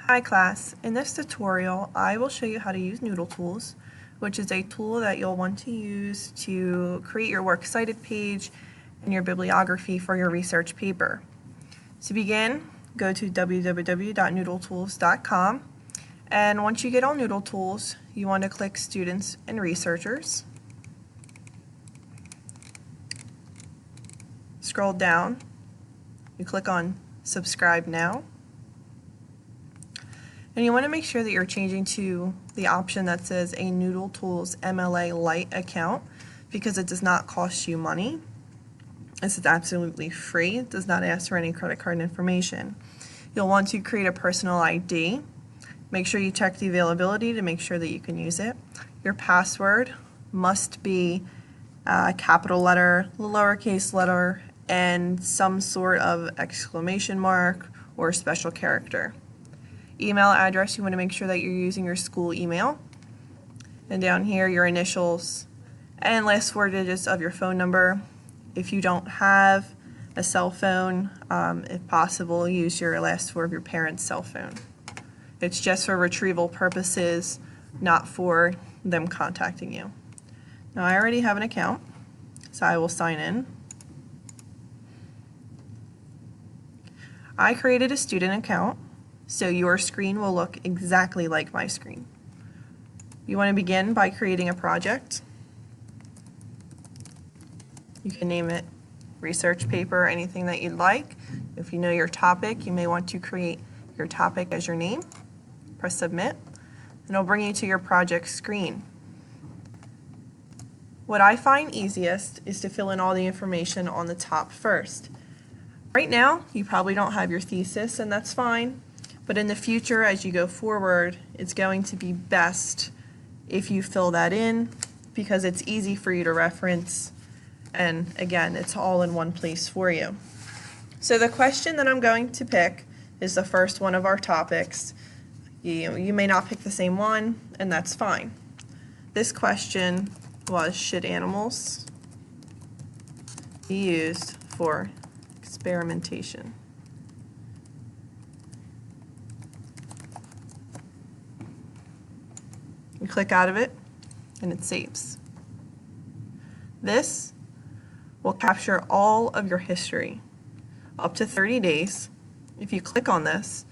Hi class, in this tutorial I will show you how to use Noodle Tools, which is a tool that you'll want to use to create your works cited page and your bibliography for your research paper. To begin, go to www.noodletools.com, and once you get on Noodle Tools, you want to click Students and Researchers. Scroll down, you click on Subscribe Now. And you want to make sure that you're changing to the option that says a Noodle Tools MLA Lite account, because it does not cost you money. This is absolutely free. It does not ask for any credit card information. You'll want to create a personal ID. Make sure you check the availability to make sure that you can use it. Your password must be a capital letter, lowercase letter, and some sort of exclamation mark or special character. Email address, you want to make sure that you're using your school email. And down here, your initials and last 4 digits of your phone number. If you don't have a cell phone, if possible, use your last 4 of your parents' cell phone. It's just for retrieval purposes, not for them contacting you. Now, I already have an account, so I will sign in. I created a student account, so your screen will look exactly like my screen. You want to begin by creating a project. You can name it research paper or anything that you'd like. If you know your topic, you may want to create your topic as your name. Press submit, and it'll bring you to your project screen. What I find easiest is to fill in all the information on the top first. Right now, you probably don't have your thesis, and that's fine. But in the future, as you go forward, it's going to be best if you fill that in, because it's easy for you to reference, and again, it's all in one place for you. So the question that I'm going to pick is the first one of our topics. You may not pick the same one, and that's fine. This question was, should animals be used for experimentation? You click out of it, and it saves. This will capture all of your history, up to 30 days. If you click on this,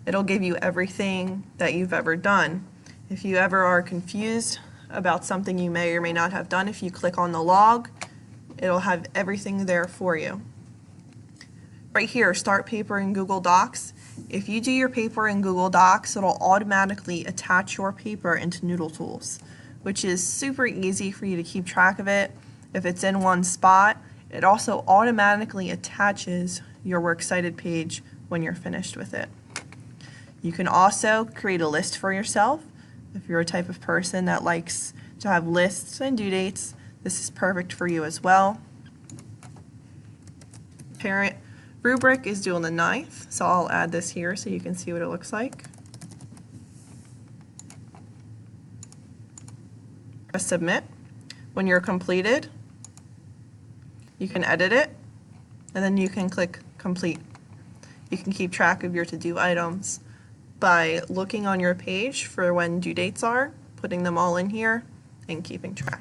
it'll give you everything that you've ever done. If you ever are confused about something you may or may not have done, if you click on the log, it'll have everything there for you. Right here, Start Paper in Google Docs. If you do your paper in Google Docs, it'll automatically attach your paper into Noodle Tools, which is super easy for you to keep track of it. If it's in one spot, it also automatically attaches your works cited page when you're finished with it. You can also create a list for yourself. If you're a type of person that likes to have lists and due dates, this is perfect for you as well. Parent rubric is due on the 9th, so I'll add this here so you can see what it looks like. Press submit. When you're completed, you can edit it, and then you can click complete. You can keep track of your to-do items by looking on your page for when due dates are, putting them all in here, and keeping track.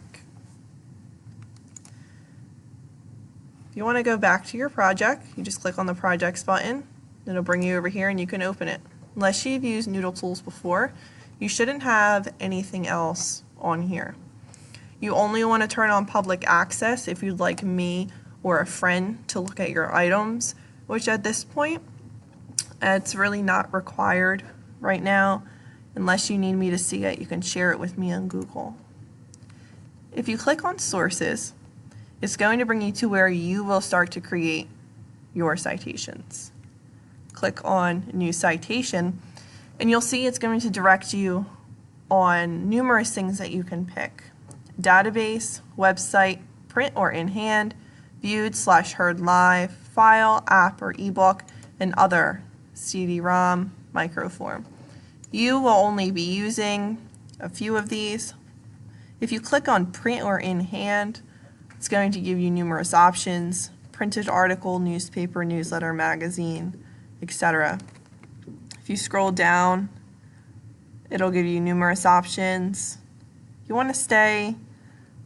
If you want to go back to your project, you just click on the Projects button. It'll bring you over here and you can open it. Unless you've used Noodle Tools before, you shouldn't have anything else on here. You only want to turn on public access if you'd like me or a friend to look at your items, which at this point, it's really not required right now. Unless you need me to see it, you can share it with me on Google. If you click on Sources, it's going to bring you to where you will start to create your citations. Click on New Citation, and you'll see it's going to direct you on numerous things that you can pick. Database, website, print or in hand, viewed/heard live, file, app or ebook, and other CD-ROM, microform. You will only be using a few of these. If you click on print or in hand, it's going to give you numerous options: printed article, newspaper, newsletter, magazine, etc. If you scroll down, it'll give you numerous options. You want to stay,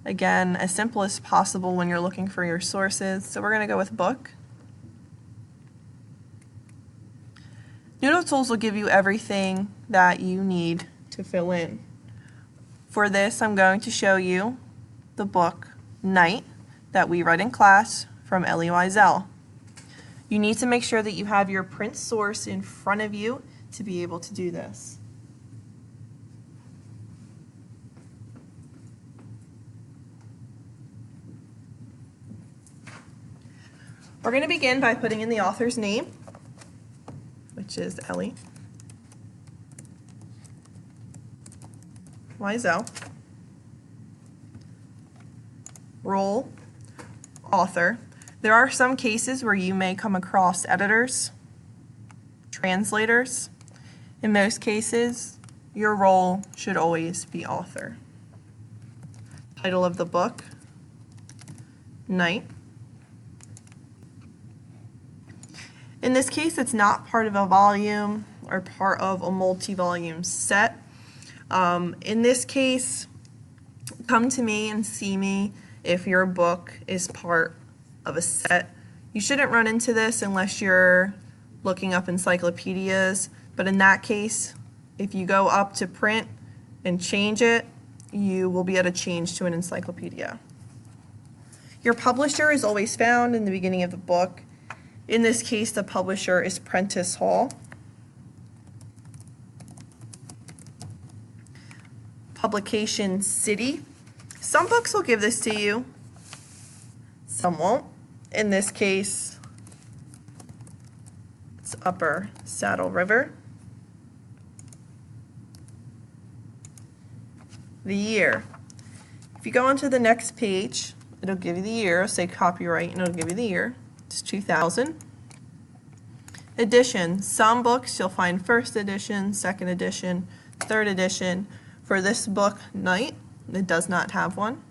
again, as simple as possible when you're looking for your sources. So we're going to go with book. Noodle Tools will give you everything that you need to fill in. For this, I'm going to show you the book Night that we read in class from Elie Wiesel. You need to make sure that you have your print source in front of you to be able to do this. We're going to begin by putting in the author's name, which is Elie Wiesel. Role, author. There are some cases where you may come across editors, translators. In most cases, your role should always be author. Title of the book, Night. In this case, it's not part of a volume or part of a multi-volume set. In this case, come to me and see me if your book is part of a set. You shouldn't run into this unless you're looking up encyclopedias, but in that case, if you go up to print and change it, you will be able to change to an encyclopedia. Your publisher is always found in the beginning of the book. In this case, the publisher is Prentice Hall. Publication city. Some books will give this to you, some won't. In this case, it's Upper Saddle River. The year. If you go on to the next page, it'll give you the year, say copyright, and it'll give you the year. It's 2000. Edition. Some books you'll find first edition, second edition, third edition. For this book, Night, it does not have one.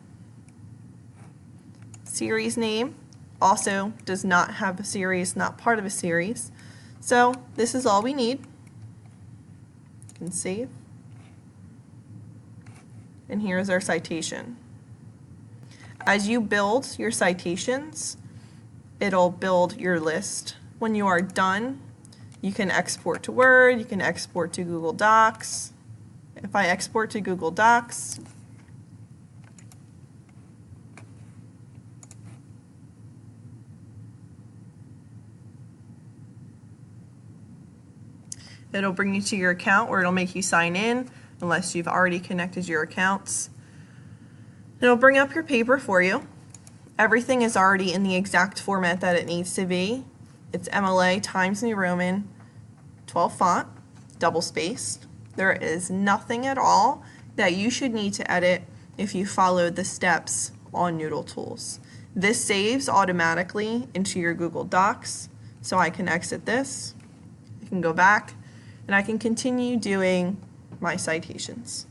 Series name also does not have a series, not part of a series. So this is all we need. You can save. And here's our citation. As you build your citations, it'll build your list. When you are done, you can export to Word, you can export to Google Docs. If I export to Google Docs, it'll bring you to your account, or it'll make you sign in unless you've already connected your accounts. It'll bring up your paper for you. Everything is already in the exact format that it needs to be. It's MLA Times New Roman, 12 font, double spaced. There is nothing at all that you should need to edit if you followed the steps on Noodle Tools. This saves automatically into your Google Docs, so I can exit this. I can go back, and I can continue doing my citations.